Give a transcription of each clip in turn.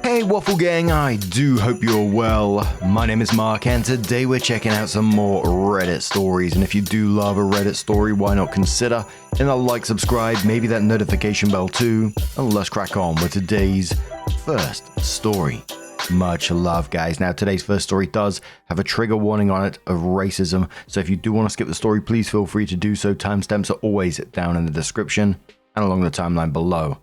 Hey Waffle Gang, I do hope you're well. My name is Mark and today we're checking out some more Reddit stories, and if you do love a Reddit story, why not consider hitting that like, subscribe, maybe that notification bell too, and let's crack on with today's first story. Much love, guys. Now, today's first story does have a trigger warning on it of racism, so if you do want to skip the story, please feel free to do so. Timestamps are always down in the description and along the timeline below.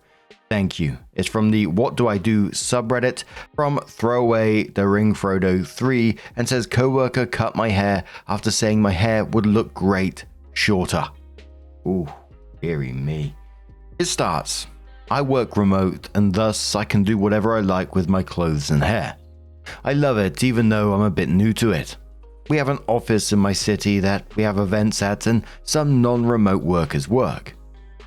Thank you. It's from the WhatDoIDo subreddit from Throwaway the Ring Frodo 3 and says, "Coworker cut my hair after saying my hair would look great shorter." Ooh, dearie me. It starts, "I work remote and thus I can do whatever I like with my clothes and hair. I love it even though I'm a bit new to it. We have an office in my city that we have events at and some non-remote workers work.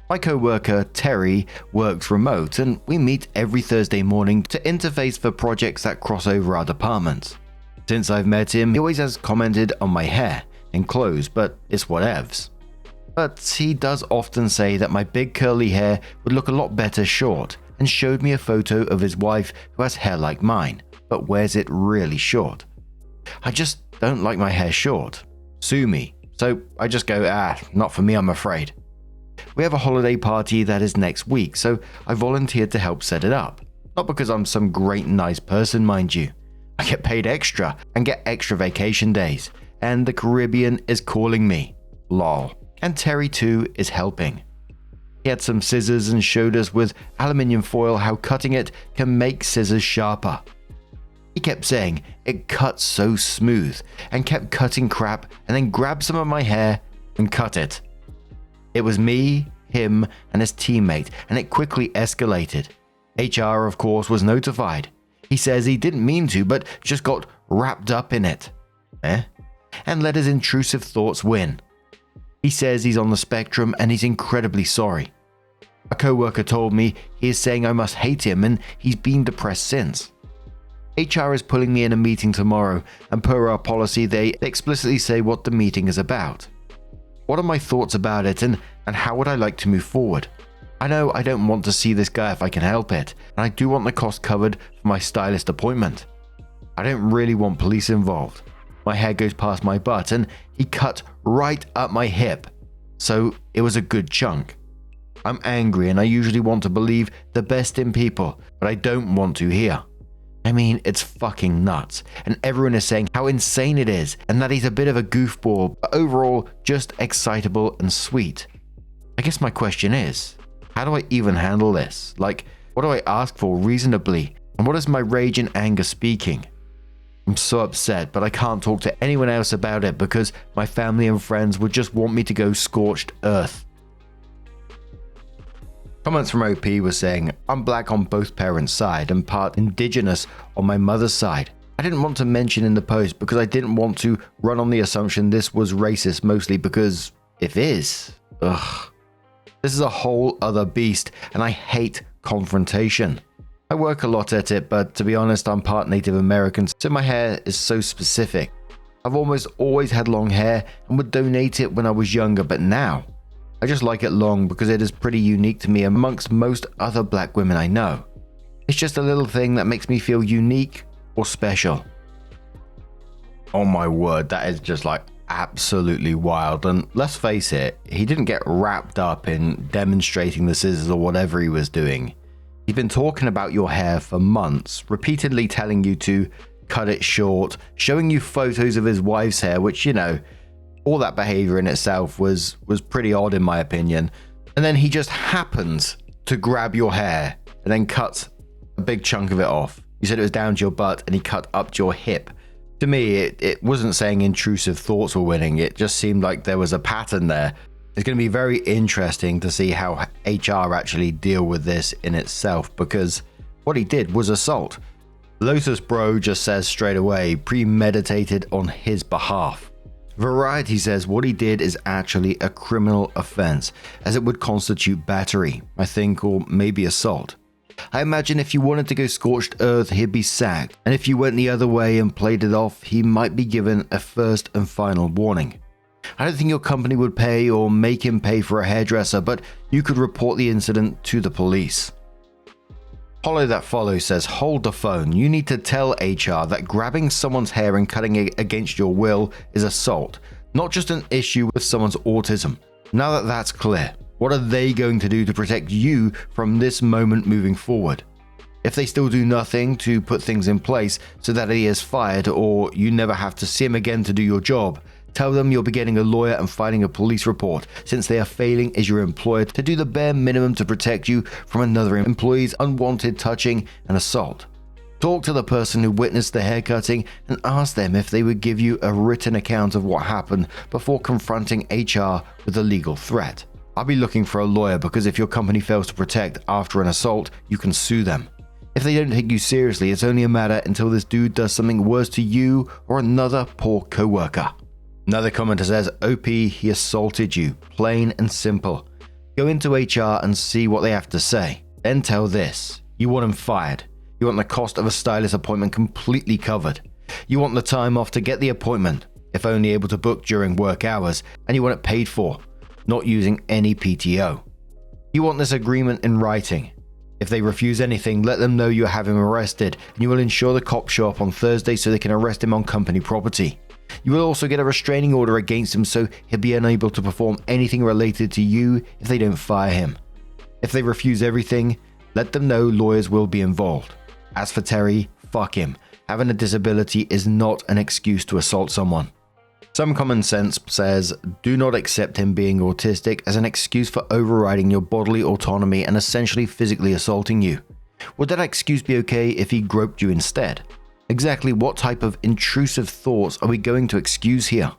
My co-worker Terry works remote and we meet every Thursday morning to interface for projects that cross over our departments. Since I've met him, he always has commented on my hair and clothes, but it's whatevs. But he does often say that my big curly hair would look a lot better short and showed me a photo of his wife who has hair like mine, but wears it really short. I just don't like my hair short. Sue me. So I just go, not for me, I'm afraid. We have a holiday party that is next week, so I volunteered to help set it up. Not because I'm some great nice person, mind you. I get paid extra and get extra vacation days, and the Caribbean is calling me. Lol. And Terry too is helping. He had some scissors and showed us with aluminium foil how cutting it can make scissors sharper. He kept saying it cuts so smooth and kept cutting crap and then grabbed some of my hair and cut it. It was me, him, and his teammate, and it quickly escalated. HR, of course, was notified. He says he didn't mean to, but just got wrapped up in it. And let his intrusive thoughts win. He says he's on the spectrum and he's incredibly sorry. A coworker told me he is saying I must hate him and he's been depressed since. HR is pulling me in a meeting tomorrow, and per our policy, they explicitly say what the meeting is about. What are my thoughts about it and how would I like to move forward? I know I don't want to see this guy if I can help it, and I do want the cost covered for my stylist appointment. I don't really want police involved. My hair goes past my butt and he cut right up my hip, so it was a good chunk. I'm angry and I usually want to believe the best in people, but I don't want to here. I mean, it's fucking nuts, and everyone is saying how insane it is and that he's a bit of a goofball, but overall just excitable and sweet. I guess my question is, how do I even handle this? Like, what do I ask for reasonably, and what is my rage and anger speaking? I'm so upset, but I can't talk to anyone else about it because my family and friends would just want me to go scorched earth." Comments from OP were saying, "I'm black on both parents' side and part indigenous on my mother's side. I didn't want to mention in the post because I didn't want to run on the assumption this was racist, mostly because if is, this is a whole other beast and I hate confrontation. I work a lot at it, but to be honest, I'm part Native American, so my hair is so specific. I've almost always had long hair and would donate it when I was younger, but now I just like it long because it is pretty unique to me amongst most other black women I know. It's just a little thing that makes me feel unique or special." Oh my word, that is just like absolutely wild. And let's face it, he didn't get wrapped up in demonstrating the scissors or whatever he was doing. He's been talking about your hair for months, repeatedly telling you to cut it short, showing you photos of his wife's hair, which, you know, all that behavior in itself was pretty odd in my opinion. And then he just happens to grab your hair and then cuts a big chunk of it off. You said it was down to your butt and he cut up to your hip. To me, it wasn't saying intrusive thoughts were winning. It just seemed like there was a pattern there. It's going to be very interesting to see how HR actually deal with this in itself, because what he did was assault. Lotus Bro just says straight away, premeditated on his behalf. Variety says what he did is actually a criminal offense, as it would constitute battery, I think, or maybe assault. I imagine if you wanted to go scorched earth, he'd be sacked, and if you went the other way and played it off, he might be given a first and final warning. I don't think your company would pay or make him pay for a hairdresser, but you could report the incident to the police. Hollow that follows says, hold the phone. You need to tell HR that grabbing someone's hair and cutting it against your will is assault, not just an issue with someone's autism. Now that that's clear, what are they going to do to protect you from this moment moving forward? If they still do nothing to put things in place so that he is fired or you never have to see him again to do your job, tell them you'll be getting a lawyer and filing a police report since they are failing as your employer to do the bare minimum to protect you from another employee's unwanted touching and assault. Talk to the person who witnessed the haircutting and ask them if they would give you a written account of what happened before confronting HR with a legal threat. I'll be looking for a lawyer because if your company fails to protect after an assault, you can sue them. If they don't take you seriously, it's only a matter until this dude does something worse to you or another poor coworker. Another commenter says, OP, he assaulted you, plain and simple. Go into HR and see what they have to say. Then tell this, you want him fired. You want the cost of a stylist appointment completely covered. You want the time off to get the appointment, if only able to book during work hours, and you want it paid for, not using any PTO. You want this agreement in writing. If they refuse anything, let them know you have him arrested, and you will ensure the cops show up on Thursday so they can arrest him on company property. You will also get a restraining order against him so he'll be unable to perform anything related to you if they don't fire him. If they refuse everything, let them know lawyers will be involved. As for Terry, fuck him. Having a disability is not an excuse to assault someone. Some common sense says, do not accept him being autistic as an excuse for overriding your bodily autonomy and essentially physically assaulting you. Would that excuse be okay if he groped you instead? Exactly what type of intrusive thoughts are we going to excuse here?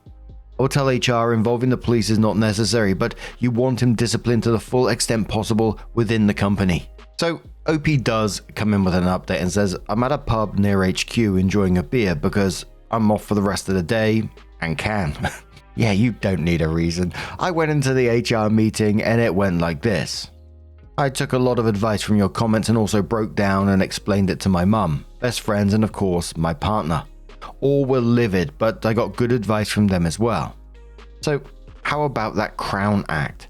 I will tell HR involving the police is not necessary, but you want him disciplined to the full extent possible within the company. So OP does come in with an update and says, I'm at a pub near HQ enjoying a beer because I'm off for the rest of the day and can. Yeah, you don't need a reason. I went into the HR meeting and it went like this. I took a lot of advice from your comments and also broke down and explained it to my mum, best friends, and of course, my partner. All were livid, but I got good advice from them as well. So, how about that Crown Act?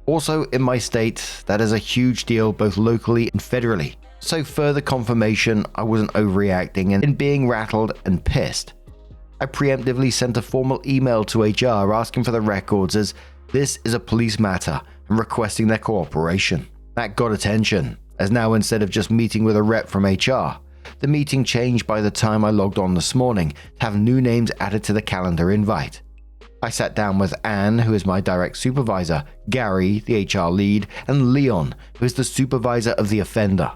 Also, in my state, that is a huge deal both locally and federally. So, further confirmation I wasn't overreacting and in being rattled and pissed. I preemptively sent a formal email to HR asking for the records as this is a police matter and requesting their cooperation. That got attention, as now instead of just meeting with a rep from HR, the meeting changed by the time I logged on this morning to have new names added to the calendar invite. I sat down with Anne, who is my direct supervisor, Gary, the HR lead, and Leon, who is the supervisor of the offender.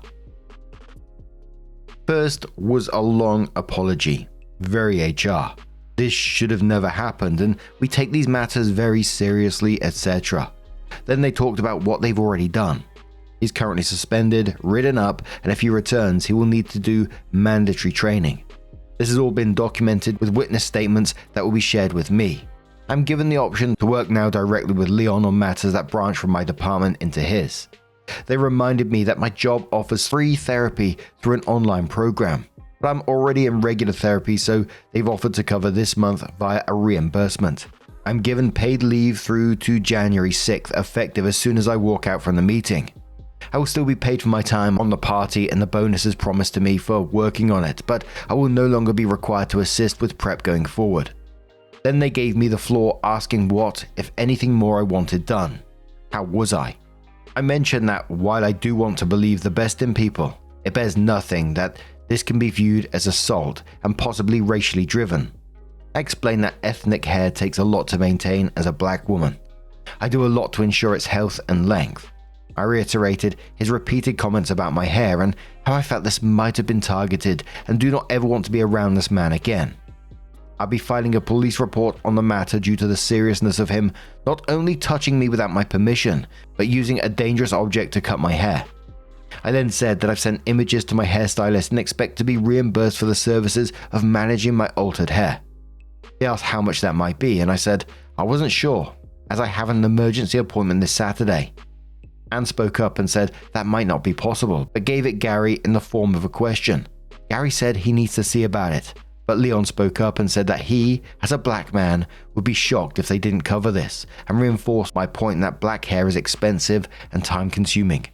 First was a long apology, very HR. This should have never happened and we take these matters very seriously, etc. Then they talked about what they've already done. He's currently suspended, written up, and if he returns, he will need to do mandatory training. This has all been documented with witness statements that will be shared with me. I'm given the option to work now directly with Leon on matters that branch from my department into his. They reminded me that my job offers free therapy through an online program, but I'm already in regular therapy, so they've offered to cover this month via a reimbursement. I'm given paid leave through to January 6th, effective as soon as I walk out from the meeting. I will still be paid for my time on the party and the bonuses promised to me for working on it, but I will no longer be required to assist with prep going forward. Then they gave me the floor asking what, if anything more I wanted done. How was I? I mentioned that while I do want to believe the best in people, it bears nothing that this can be viewed as assault and possibly racially driven. I explained that ethnic hair takes a lot to maintain as a black woman. I do a lot to ensure its health and length. I reiterated his repeated comments about my hair and how I felt this might have been targeted and do not ever want to be around this man again. I'll be filing a police report on the matter due to the seriousness of him not only touching me without my permission, but using a dangerous object to cut my hair. I then said that I've sent images to my hairstylist and expect to be reimbursed for the services of managing my altered hair. He asked how much that might be and I said I wasn't sure as I have an emergency appointment this Saturday. Anne spoke up and said that might not be possible, but gave it Gary in the form of a question. Gary said he needs to see about it, but Leon spoke up and said that he, as a black man, would be shocked if they didn't cover this, and reinforced my point that black hair is expensive and time-consuming.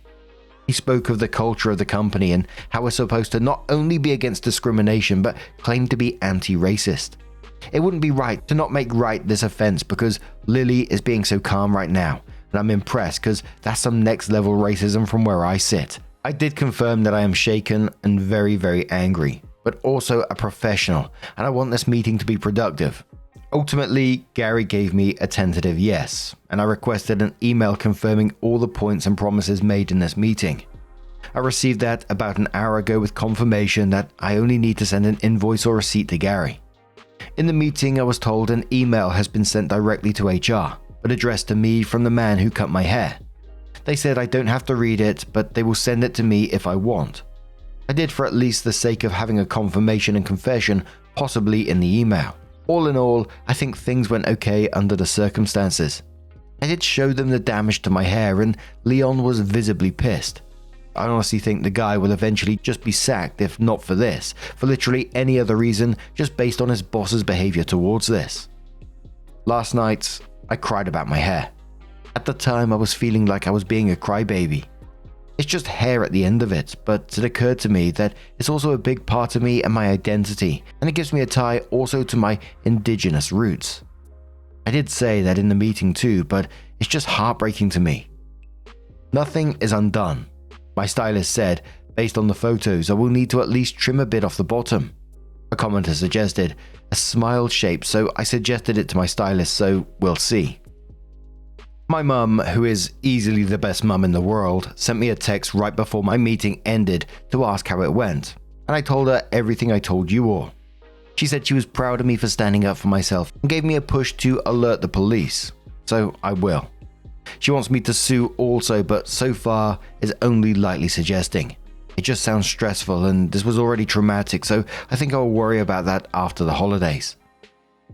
He spoke of the culture of the company and how we're supposed to not only be against discrimination but claim to be anti-racist. It wouldn't be right to not make right this offense because Lily is being so calm right now, and I'm impressed because that's some next level racism from where I sit. I did confirm that I am shaken and very, very angry, but also a professional, and I want this meeting to be productive. Ultimately, Gary gave me a tentative yes, and I requested an email confirming all the points and promises made in this meeting. I received that about an hour ago with confirmation that I only need to send an invoice or receipt to Gary. In the meeting, I was told an email has been sent directly to HR, but addressed to me from the man who cut my hair. They said I don't have to read it, but they will send it to me if I want. I did for at least the sake of having a confirmation and confession, possibly in the email. All in all, I think things went okay under the circumstances. I did show them the damage to my hair and Leon was visibly pissed. I honestly think the guy will eventually just be sacked if not for this, for literally any other reason just based on his boss's behavior towards this. Last night, I cried about my hair. At the time, I was feeling like I was being a crybaby. It's just hair at the end of it, but it occurred to me that it's also a big part of me and my identity, and it gives me a tie also to my indigenous roots. I did say that in the meeting too, but it's just heartbreaking to me. Nothing is undone. My stylist said, based on the photos, I will need to at least trim a bit off the bottom. A commenter suggested a smile shape, so I suggested it to my stylist, so we'll see. My mum, who is easily the best mum in the world, sent me a text right before my meeting ended to ask how it went, and I told her everything I told you all. She said she was proud of me for standing up for myself and gave me a push to alert the police, so I will. She wants me to sue also, but so far is only lightly suggesting. It just sounds stressful and this was already traumatic, so I think I'll worry about that after the holidays.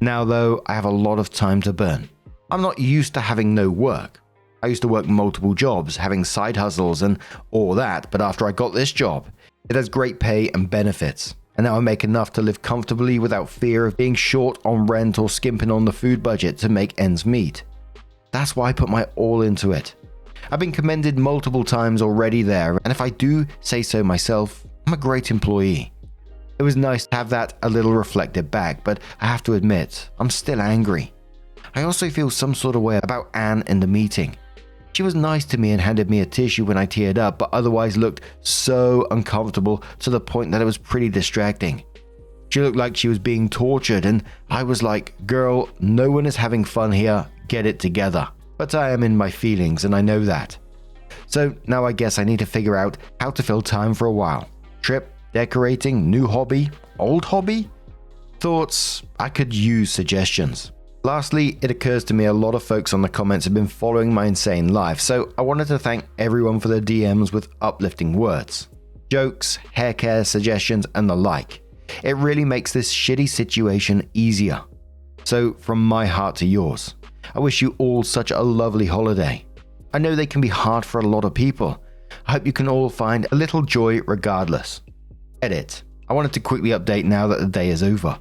Now though, I have a lot of time to burn. I'm not used to having no work. I used to work multiple jobs, having side hustles and all that, but after I got this job, it has great pay and benefits, and now I make enough to live comfortably without fear of being short on rent or skimping on the food budget to make ends meet. That's why I put my all into it. I've been commended multiple times already there, and if I do say so myself, I'm a great employee. It was nice to have that a little reflected back, but I have to admit, I'm still angry. I also feel some sort of way about Anne in the meeting. She was nice to me and handed me a tissue when I teared up, but otherwise looked so uncomfortable to the point that it was pretty distracting. She looked like she was being tortured, and I was like, girl, no one is having fun here, get it together. But I am in my feelings and I know that. So now I guess I need to figure out how to fill time for a while. Trip, decorating, new hobby, old hobby? Thoughts? I could use suggestions. Lastly, it occurs to me a lot of folks on the comments have been following my insane life, so I wanted to thank everyone for their DMs with uplifting words, jokes, hair care suggestions, and the like. It really makes this shitty situation easier. So from my heart to yours, I wish you all such a lovely holiday. I know they can be hard for a lot of people. I hope you can all find a little joy regardless. Edit. I wanted to quickly update now that the day is over.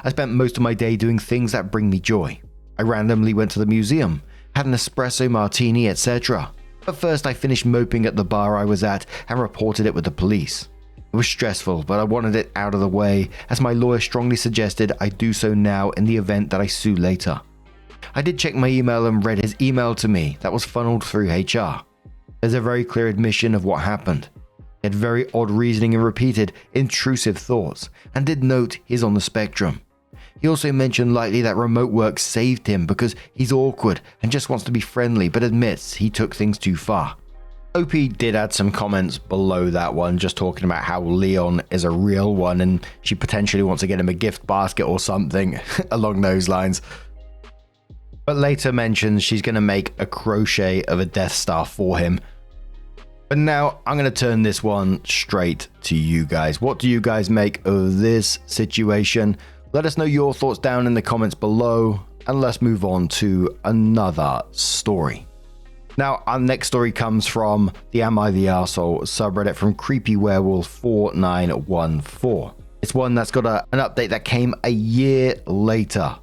I spent most of my day doing things that bring me joy. I randomly went to the museum, had an espresso martini, etc. But first I finished moping at the bar I was at and reported it with the police. It was stressful, but I wanted it out of the way as my lawyer strongly suggested I do so now in the event that I sue later. I did check my email and read his email to me that was funneled through HR. There's a very clear admission of what happened. He had very odd reasoning and repeated intrusive thoughts, and did note he's on the spectrum. He also mentioned lightly that remote work saved him because he's awkward and just wants to be friendly, but admits he took things too far. OP did add some comments below that one, just talking about how Leon is a real one and she potentially wants to get him a gift basket or something along those lines. But later mentions she's going to make a crochet of a Death Star for him. But now I'm going to turn this one straight to you guys. What do you guys make of this situation? Let us know your thoughts down in the comments below, and let's move on to another story. Now, our next story comes from the Am I the Arsehole subreddit from Creepy Werewolf 4914. It's one that's got an update that came a year later.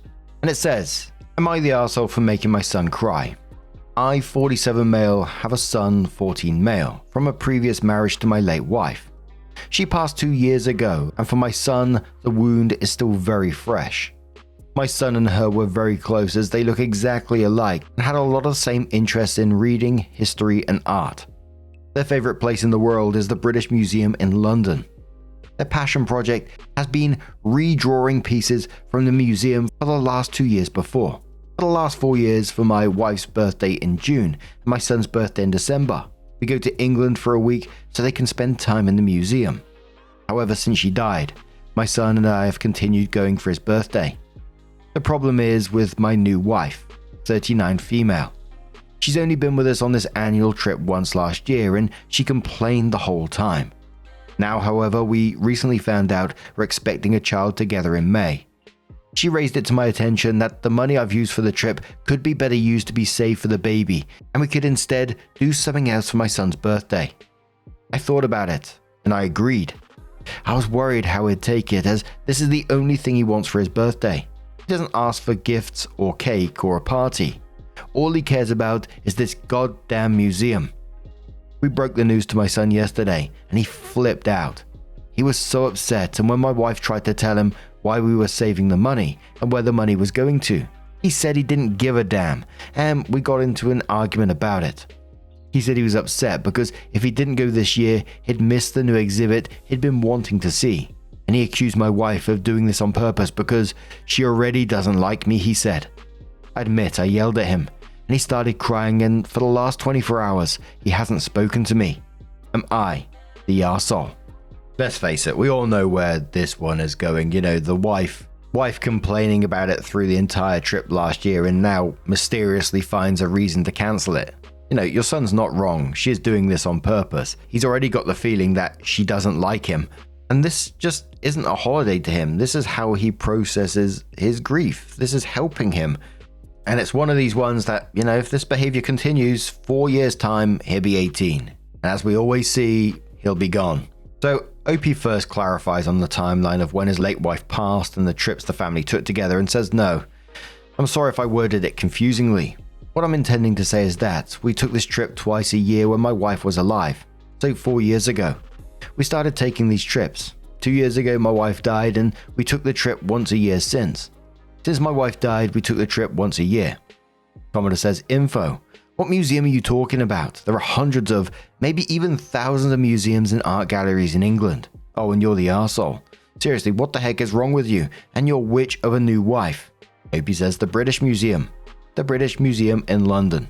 And it says, Am I the arsehole for making my son cry? I, 47 male, have a son, 14 male, from a previous marriage to my late wife. She passed 2 years ago, and for my son, the wound is still very fresh. My son and her were very close as they look exactly alike and had a lot of the same interests in reading, history, and art. Their favourite place in the world is the British Museum in London. Their passion project has been redrawing pieces from the museum for the last 2 years before. For the last 4 years, for my wife's birthday in June and my son's birthday in December, we go to England for a week so they can spend time in the museum. However, since she died, my son and I have continued going for his birthday. The problem is with my new wife, 39 female. She's only been with us on this annual trip once last year and she complained the whole time. Now, however, we recently found out we're expecting a child together in May. She raised it to my attention that the money I've used for the trip could be better used to be saved for the baby, and we could instead do something else for my son's birthday. I thought about it, and I agreed. I was worried how he'd take it, as this is the only thing he wants for his birthday. He doesn't ask for gifts or cake or a party. All he cares about is this goddamn museum. We broke the news to my son yesterday, and he flipped out. He was so upset, and when my wife tried to tell him why we were saving the money and where the money was going to, he said he didn't give a damn, and we got into an argument about it. He said he was upset because if he didn't go this year, he'd miss the new exhibit he'd been wanting to see, and he accused my wife of doing this on purpose because she already doesn't like me, he said. I admit I yelled at him, and he started crying, and for the last 24 hours, he hasn't spoken to me. Am I the arsehole? Let's face it, we all know where this one is going. You know, the wife complaining about it through the entire trip last year and now mysteriously finds a reason to cancel it. You know, your son's not wrong. She's doing this on purpose. He's already got the feeling that she doesn't like him. And this just isn't a holiday to him. This is how he processes his grief. This is helping him. And it's one of these ones that, you know, if this behavior continues, 4 years' time, he'll be 18. And as we always see, he'll be gone. So OP first clarifies on the timeline of when his late wife passed and the trips the family took together and says, no, I'm sorry if I worded it confusingly. What I'm intending to say is that we took this trip twice a year when my wife was alive, so 4 years ago. We started taking these trips. 2 years ago my wife died and we took the trip once a year since. Since my wife died, we took the trip once a year. Commodore says, info. What museum are you talking about? There are hundreds of, maybe even thousands of museums and art galleries in England. Oh, and you're the arsehole. Seriously, what the heck is wrong with you and your witch of a new wife? Opie says, the British Museum. The British Museum in London.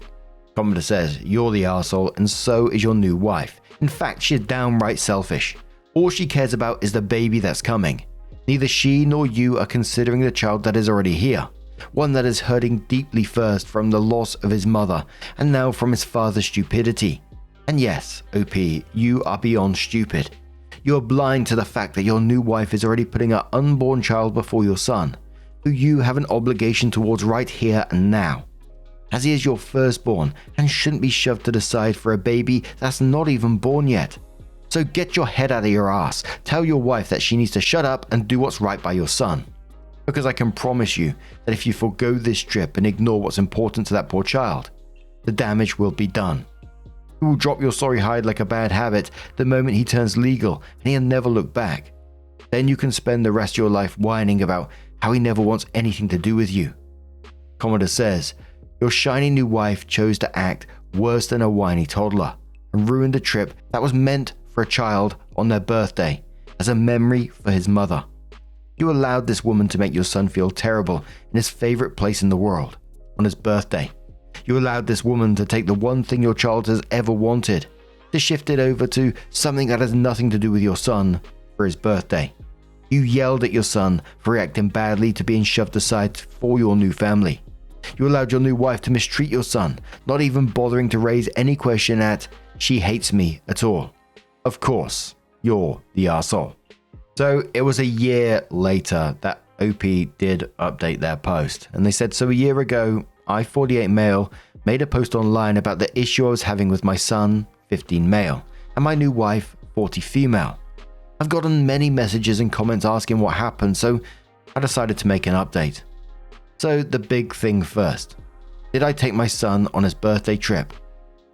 Commodore says, you're the arsehole and so is your new wife. In fact, she's downright selfish. All she cares about is the baby that's coming. Neither she nor you are considering the child that is already here. One that is hurting deeply first from the loss of his mother and now from his father's stupidity. And yes, OP, you are beyond stupid. You are blind to the fact that your new wife is already putting her unborn child before your son, who you have an obligation towards right here and now, as he is your firstborn and shouldn't be shoved to the side for a baby that's not even born yet. So get your head out of your ass, tell your wife that she needs to shut up and do what's right by your son. Because I can promise you that if you forgo this trip and ignore what's important to that poor child, the damage will be done. You will drop your sorry hide like a bad habit the moment he turns legal and he'll never look back. Then you can spend the rest of your life whining about how he never wants anything to do with you. Commodore says, your shiny new wife chose to act worse than a whiny toddler and ruined a trip that was meant for a child on their birthday as a memory for his mother. You allowed this woman to make your son feel terrible in his favorite place in the world, on his birthday. You allowed this woman to take the one thing your child has ever wanted, to shift it over to something that has nothing to do with your son for his birthday. You yelled at your son for reacting badly to being shoved aside for your new family. You allowed your new wife to mistreat your son, not even bothering to raise any question at, she hates me at all. Of course, you're the arsehole. So it was a year later that OP did update their post, and they said, so a year ago, I, 48 male, made a post online about the issue I was having with my son, 15 male, and my new wife, 40 female. I've gotten many messages and comments asking what happened, so I decided to make an update. So the big thing first. Did I take my son on his birthday trip?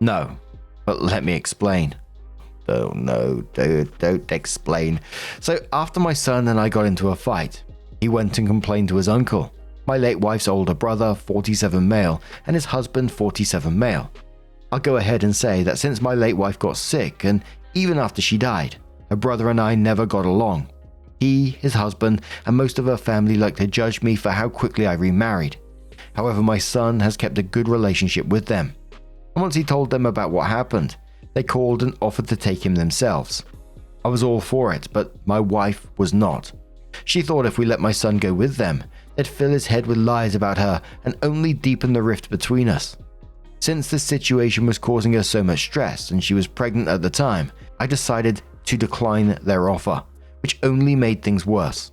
No, but let me explain. Oh no, dude, don't explain. So after my son and I got into a fight, he went and complained to his uncle, my late wife's older brother, 47 male, and his husband, 47 male. I'll go ahead and say that since my late wife got sick, and even after she died, her brother and I never got along. He, his husband, and most of her family like to judge me for how quickly I remarried. However, my son has kept a good relationship with them. And once he told them about what happened, they called and offered to take him themselves. I was all for it, but my wife was not. She thought if we let my son go with them, they'd fill his head with lies about her and only deepen the rift between us. Since this situation was causing her so much stress and she was pregnant at the time, I decided to decline their offer, which only made things worse.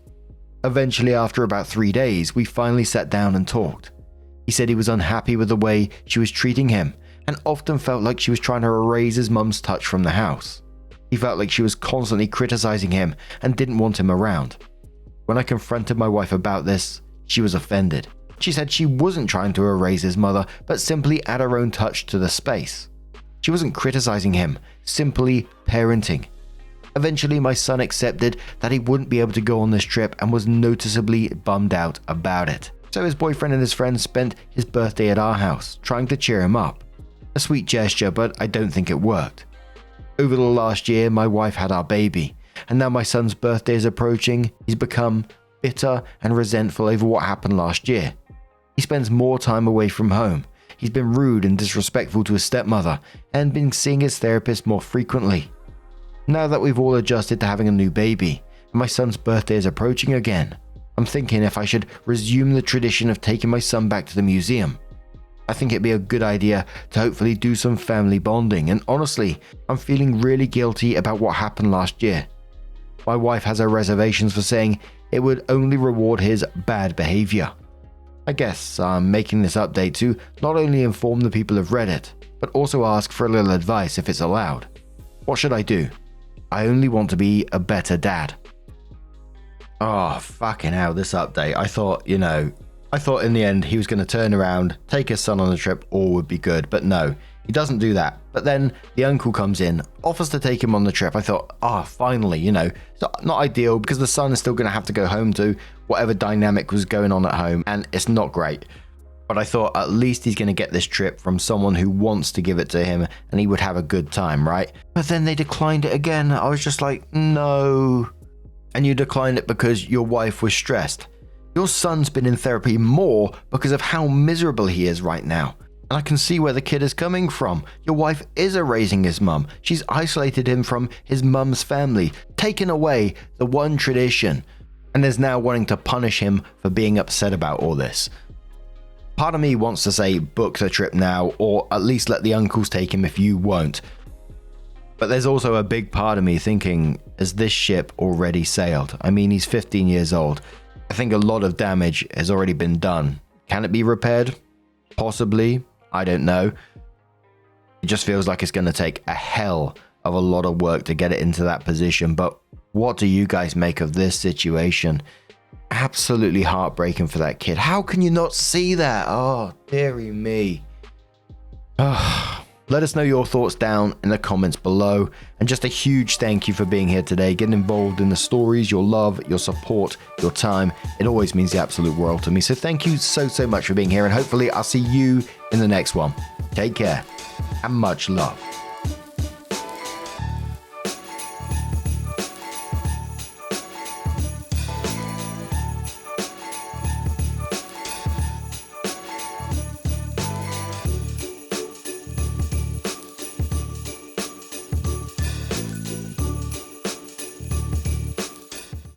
Eventually, after about 3 days, we finally sat down and talked. He said he was unhappy with the way she was treating him and often felt like she was trying to erase his mum's touch from the house. He felt like she was constantly criticizing him and didn't want him around. When I confronted my wife about this, she was offended. She said she wasn't trying to erase his mother, but simply add her own touch to the space. She wasn't criticizing him, simply parenting. Eventually, my son accepted that he wouldn't be able to go on this trip and was noticeably bummed out about it. So his boyfriend and his friends spent his birthday at our house, trying to cheer him up. A sweet gesture, but I don't think it worked. Over the last year, my wife had our baby, and now my son's birthday is approaching. He's become bitter and resentful over what happened last year. He spends more time away from home. He's been rude and disrespectful to his stepmother and been seeing his therapist more frequently. Now that we've all adjusted to having a new baby, and my son's birthday is approaching again, I'm thinking if I should resume the tradition of taking my son back to the museum. I think it'd be a good idea to hopefully do some family bonding, and honestly, I'm feeling really guilty about what happened last year. My wife has her reservations for saying it would only reward his bad behavior. I guess I'm making this update to not only inform the people of Reddit, but also ask for a little advice if it's allowed. What should I do? I only want to be a better dad. Oh, fucking hell, this update. I thought in the end he was going to turn around, take his son on the trip, all would be good. But no, he doesn't do that. But then the uncle comes in, offers to take him on the trip. I thought, finally, it's not ideal because the son is still going to have to go home to whatever dynamic was going on at home. And it's not great. But I thought at least he's going to get this trip from someone who wants to give it to him and he would have a good time, right? But then they declined it again. I was just like, no. And you declined it because your wife was stressed. Your son's been in therapy more because of how miserable he is right now. And I can see where the kid is coming from. Your wife is erasing his mum. She's isolated him from his mum's family, taken away the one tradition, and is now wanting to punish him for being upset about all this. Part of me wants to say book the trip now, or at least let the uncles take him if you won't. But there's also a big part of me thinking, has this ship already sailed? I mean, he's 15 years old. I think a lot of damage has already been done. Can it be repaired? Possibly. I don't know. It just feels like it's going to take a hell of a lot of work to get it into that position. But what do you guys make of this situation? Absolutely heartbreaking for that kid. How can you not see that? Oh, dearie me. Let us know your thoughts down in the comments below. And just a huge thank you for being here today, getting involved in the stories, your love, your support, your time. It always means the absolute world to me. So thank you so much for being here. And hopefully I'll see you in the next one. Take care and much love.